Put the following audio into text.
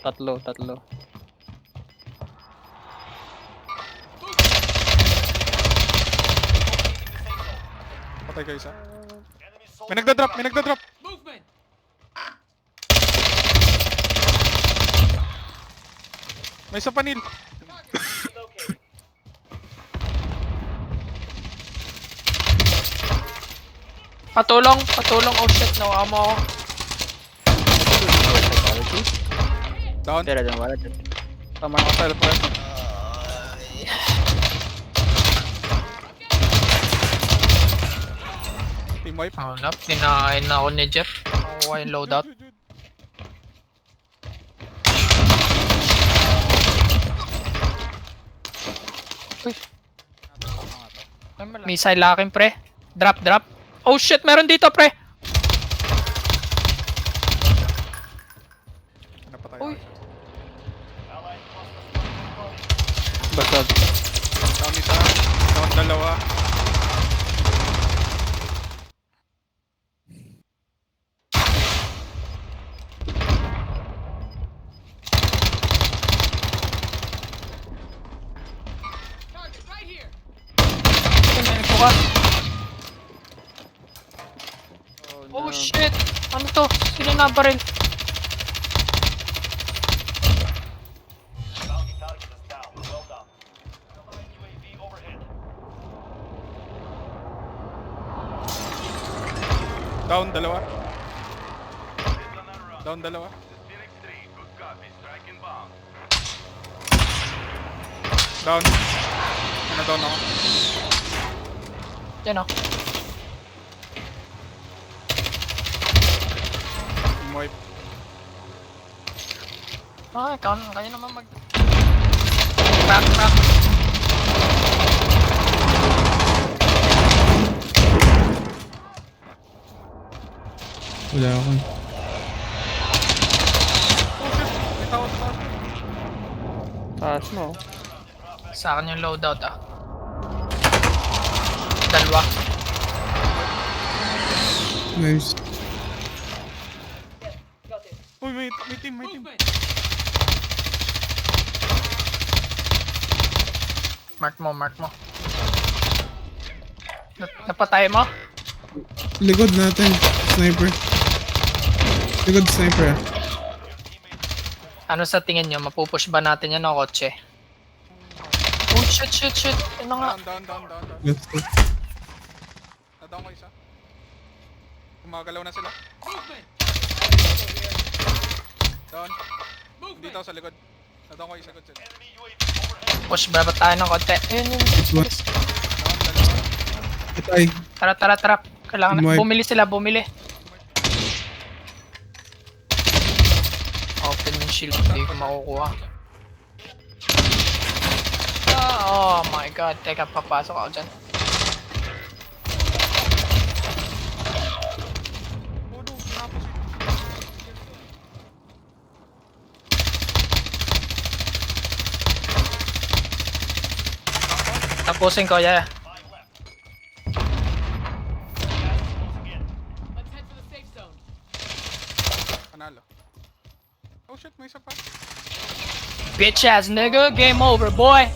Tatlo, tatlo. Patay kayo isa. May nagda-drop, may nagda-drop. May isa panil. Patulong, patulong. Oh shit, no ammo ako. Down. Tira dyan, wala dyan. Tama na ka teleport. Team wipe. Wala, pinakain na ako ni Jeff. Nakuha yung loadout. Uy. Missile akin, pre. Drop, drop. Oh shit, meron dito, pre. Napatay Uy. ako. Basag. Down isa. Down dalawa. Tingnan ko ka. Oh, Oh shit. Ano to? Sino na baril? Down dalawa. Down dalawa. Down. Ano down ako? Yan oh. Team wipe. Ah, ikaw na. Kaya naman mag... Crack, crack. Wala ako. May tao sa taas. taas mo. Sa akin yung loadout ah. Dalawa. Nice. Uy, may team, may team. Mark mo, mark mo. Napatay mo? Likod natin. Sniper. Likod sniper ah. Ano sa tingin nyo? Mapupush ba natin yan o kotse? Oh shit, shit, shit. Ano nga? Down. Let's go. Nadown ko isa. Gumagalaw na sila. Down. Dito ako sa likod. Nadown ko isa good sila. Push ba tayo ng konti? Ayun, yun. It's one. Down dalawa. Patay. Tara, tara, tara. Kailangan na. Mark. Bumili sila, bumili. Open yung shield, hindi ko makukuha. Ah, oh my god. Teka, papasok ako dyan. Oh no, tapos. Tapusin ko, yeah. Panalo. Oh shit, may isa pa. Bitch ass nigga, game over, boy.